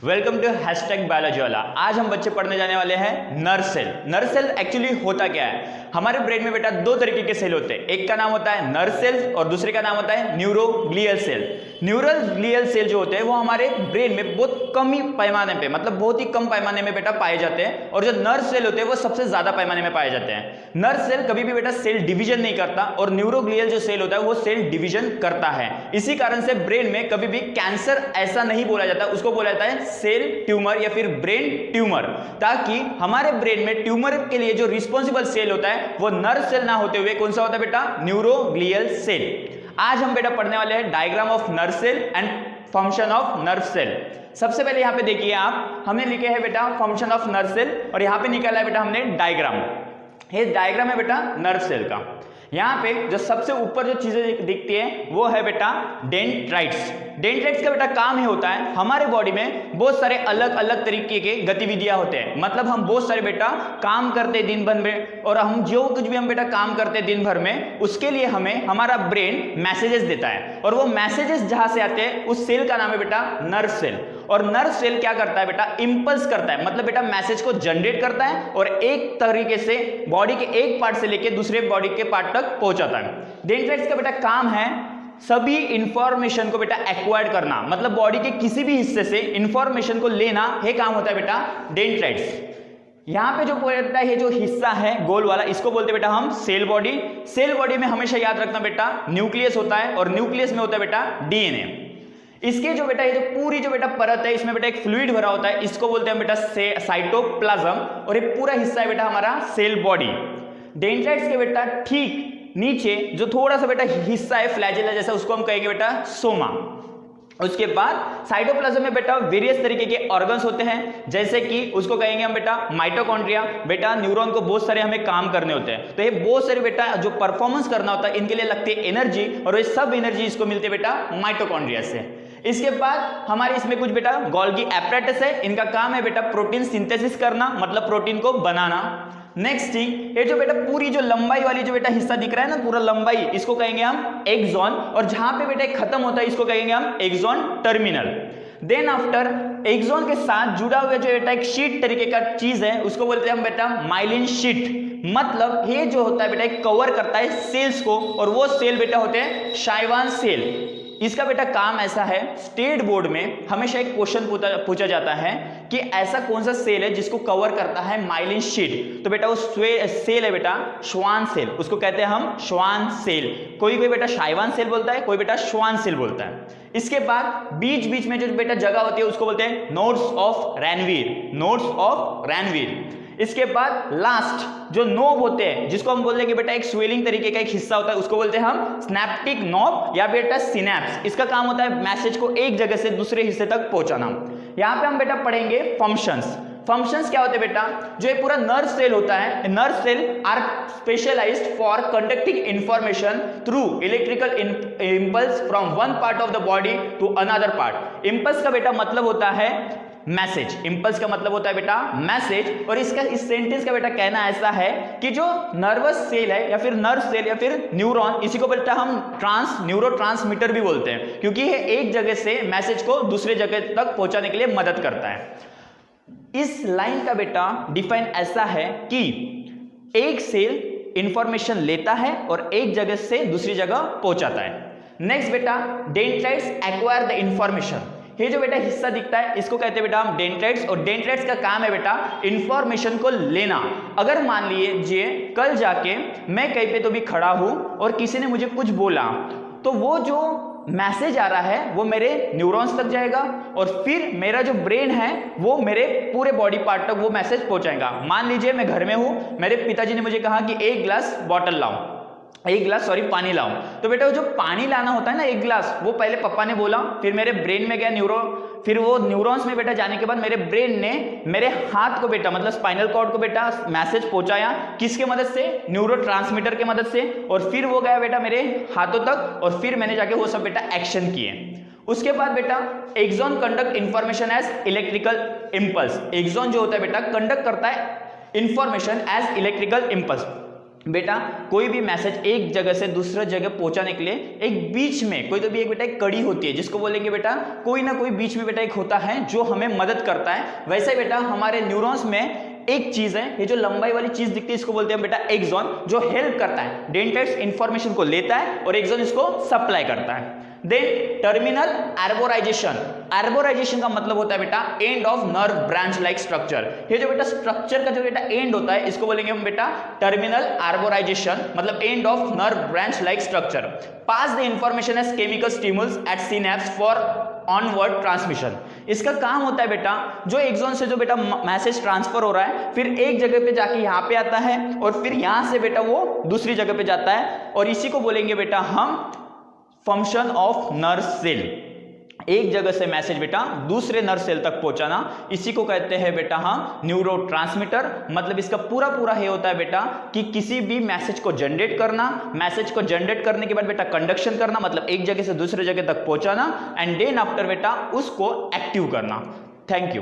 Welcome to hashtag biology वाला। आज हम बच्चे पढ़ने जाने वाले हैं nerve cell. Nerve cell actually होता क्या है? हमारे ब्रेन में बेटा दो तरीके के सेल होते हैं, एक का नाम होता है नर्व सेल और दूसरे का नाम होता है न्यूरोग्लियल सेल। न्यूरोग्लियल सेल जो होते हैं वो हमारे ब्रेन में बहुत कम ही पैमाने पे, मतलब बहुत ही कम पैमाने में बेटा पाए जाते हैं, और जो नर्व सेल होते हैं वो सबसे ज्यादा पैमाने में पाए जाते हैं। नर्व सेल कभी भी बेटा सेल डिवीजन नहीं करता और न्यूरोग्लियल जो सेल होता है वो सेल डिवीजन करता है। इसी कारण से ब्रेन में कभी भी कैंसर ऐसा नहीं बोला जाता, उसको बोला जाता है सेल ट्यूमर या फिर ब्रेन ट्यूमर, ताकि हमारे ब्रेन में ट्यूमर के लिए जो रिस्पॉन्सिबल सेल होता है वो नर्व सेल ना होते हुए कौन सा होता है बेटा? Neuroglial cell. आज हम बेटा पढ़ने वाले हैं diagram of nerve cell and function of nerve cell. सबसे पहले यहां पे देखिए आप, हमने लिखे हैं बेटा फंक्शन ऑफ नर्व सेल और यहां पे निकाला है बेटा हमने डायग्राम। ये डायग्राम है बेटा नर्व सेल का। यहाँ पे जो सबसे ऊपर जो चीजें दिखती है वो है बेटा डेंड्राइट्स। डेंड्राइट्स का बेटा काम ही होता है, हमारे बॉडी में बहुत सारे अलग अलग तरीके के गतिविधियां होते हैं, मतलब हम बहुत सारे बेटा काम करते हैं दिन भर में, और हम जो कुछ भी हम बेटा काम करते हैं दिन भर में उसके लिए हमें हमारा ब्रेन मैसेजेस देता है, और वो मैसेजेस जहां से आते हैं उस सेल का नाम है बेटा नर्व सेल। और नर्व सेल क्या करता है बेटा? इंपल्स करता है, मतलब बेटा मैसेज को जनरेट करता है और एक तरीके से बॉडी के एक पार्ट से लेके दूसरे बॉडी के पार्ट तक पहुंचाता है। डेंड्राइट्स का बेटा काम है सभी इंफॉर्मेशन को बेटा एक्वायर्ड करना, मतलब बॉडी के किसी भी हिस्से से इंफॉर्मेशन को लेना, ये काम होता है बेटा डेंड्राइट्स। यहां पे जो बेटा ये जो हिस्सा है गोल वाला, इसको बोलते हैं बेटा हम सेल बॉडी। सेल बॉडी में हमेशा याद रखना बेटा न्यूक्लियस होता है, और न्यूक्लियस में होता है बेटा डीएनए। इसके जो बेटा ये जो पूरी जो बेटा परत है इसमें बेटा एक फ्लूइड भरा होता है, इसको बोलते हैं बेटा साइटोप्लाज्म, और ये पूरा हिस्सा है बेटा हमारा सेल बॉडी। डेंड्राइट्स के बेटा ठीक नीचे जो थोड़ा सा बेटा हिस्सा है फ्लैजेला जैसा, उसको हम कहेंगे बेटा सोमा। उसके बाद साइटोप्लाज्म में बेटा वेरियस तरीके के ऑर्गन्स होते हैं, जैसे कि उसको कहेंगे हम बेटा माइटोकॉन्ड्रिया। बेटा न्यूरॉन को बहुत सारे हमें काम करने होते हैं, तो ये बहुत सारे बेटा जो परफॉर्मेंस करना होता है इनके लिए लगती है एनर्जी, और ये सब एनर्जी इसको मिलती है बेटा माइटोकॉन्ड्रिया से। इसके बाद हमारे इसमें कुछ बेटा गोल्गी एपरेटस है, इनका काम है बेटा प्रोटीन सिंथेसिस करना, मतलब प्रोटीन को बनाना। नेक्स्ट थिंग, ये जो बेटा पूरी जो लंबाई वाली जो बेटा हिस्सा दिख रहा है ना, पूरा लंबाई, इसको कहेंगे हम एक्सॉन, और जहां पे बेटा खत्म होता है इसको कहेंगे हम axon terminal. Then after axon के साथ जुड़ा हुआ जो बेटा एक शीट तरीके का चीज है उसको बोलते हैं हम बेटा माइलिन शीट, मतलब ये जो होता है बेटा एक कवर करता है सेल्स को, और वो सेल बेटा होते हैं शाइवान सेल। इसका बेटा काम ऐसा है, स्टेट बोर्ड में हमेशा एक क्वेश्चन पूछा जाता है कि ऐसा कौन सा सेल है जिसको कवर करता है माइलिन शीट, तो बेटा वो सेल है बेटा श्वान सेल, उसको कहते हैं हम श्वान सेल। कोई कोई बेटा शाइवान सेल बोलता है, कोई बेटा श्वान सेल बोलता है। इसके बाद बीच बीच में जो बेटा जगह होती है उसको बोलते हैं नोड्स ऑफ रैनवीर, नोड्स ऑफ रैनवीर। इसके बाद लास्ट जो नोब होते हैं जिसको हम बोलते हैं कि बेटा एक स्वेलिंग तरीके का एक हिस्सा होता है, उसको बोलते हैं हम स्नैप्टिक नोब या बेटा सिनैप्स। इसका काम होता है मैसेज को एक जगह से दूसरे हिस्से तक पहुंचाना। यहां पे हम बेटा पढ़ेंगे फंक्शंस। फंक्शंस क्या होते हैं बेटा? जो ये पूरा नर्व सेल होता है, nerve cell are specialised for conducting information through electrical impulse from one part of the body to another part. Impulse का बेटा मतलब होता है मैसेज, इंपल्स का मतलब होता है बेटा मैसेज, और इसका इस सेंटेंस का बेटा कहना ऐसा है कि जो नर्वस सेल है या फिर नर्व सेल या फिर न्यूरॉन, इसी को बेटा हम न्यूरोट्रांसमीटर भी बोलते हैं, क्योंकि ये एक जगह से मैसेज को दूसरे जगह तक पहुंचाने के लिए मदद करता है। इस लाइन का बेटा डिफाइन ऐसा है कि एक सेल इंफॉर्मेशन लेता है और एक जगह से दूसरी जगह पहुंचाता है। नेक्स्ट बेटा डेंड्राइट्स एक्वायर द इंफॉर्मेशन। ये जो बेटा हिस्सा दिखता है इसको कहते हैं बेटा हम डेंड्राइट्स, और डेंड्राइट्स का काम है बेटा इंफॉर्मेशन को लेना। अगर मान लीजिए कल जाके मैं कहीं पे तो भी खड़ा हूं और किसी ने मुझे कुछ बोला, तो वो जो मैसेज आ रहा है वो मेरे न्यूरॉन्स तक जाएगा, और फिर मेरा जो ब्रेन है वो मेरे पूरे बॉडी पार्ट तक वो मैसेज पहुंचाएगा। मान लीजिए मैं घर में हूं, मेरे पिताजी ने मुझे कहा कि एक गिलास पानी लाओ, तो बेटा वो जो पानी लाना होता है ना एक गिलास, वो पहले पापा ने बोला, फिर मेरे ब्रेन में गया फिर वो न्यूरॉन्स में बेटा जाने के बाद मेरे ब्रेन ने मेरे हाथ को बेटा मतलब स्पाइनल कॉर्ड को बेटा मैसेज पहुंचाया, किसके मदद से? न्यूरोट्रांसमीटर के मदद से, और फिर वो गया बेटा मेरे हाथों तक, और फिर मैंने जाके वो सब बेटा एक्शन किए। उसके बाद बेटा axon conduct information as electrical impulse. Axon जो होता है बेटा कंडक्ट करता है इंफॉर्मेशन एज इलेक्ट्रिकल इंपल्स। बेटा कोई भी मैसेज एक जगह से दूसरे जगह पहुंचाने के लिए एक बीच में कोई तो भी एक बेटा एक कड़ी होती है, जिसको बोलेंगे बेटा कोई ना कोई बीच में बेटा एक होता है जो हमें मदद करता है। वैसे बेटा हमारे न्यूरॉन्स में एक चीज है, ये जो लंबाई वाली चीज दिखती है इसको बोलते हैं बेटा एक्सॉन, जो हेल्प करता है डेंटेट्स इंफॉर्मेशन को लेता है और एक्सॉन इसको सप्लाई करता है। देन टर्मिनल आर्बोराइजेशन, आर्बोराइजेशन का मतलब होता है बेटा and of nerve branch like structure. ये जो बेटा स्ट्रक्चर का जो बेटा एंड होता है इसको बोलेंगे हम बेटा टर्मिनल आर्बोराइजेशन, मतलब end of nerve branch like structure. Pass the information as chemical stimulus at synapse for onward transmission. इसका काम होता है बेटा जो एक्सॉन से जो बेटा मैसेज ट्रांसफर हो रहा है फिर एक जगह पे जाके यहाँ पे आता है और फिर यहाँ से बेटा वो दूसरी जगह पे जाता है, और इसी को बोलेंगे बेटा हम फंक्शन ऑफ नर्व सेल। एक जगह से मैसेज बेटा दूसरे नर्व सेल तक पहुंचाना, इसी को कहते हैं बेटा हम न्यूरोट्रांसमीटर। मतलब इसका पूरा पूरा ये होता है बेटा कि किसी भी मैसेज को जनरेट करना, मैसेज को जनरेट करने के बाद बेटा कंडक्शन करना, मतलब एक जगह से दूसरे जगह तक पहुंचाना, एंड देन आफ्टर बेटा उसको एक्टिव करना। Thank you.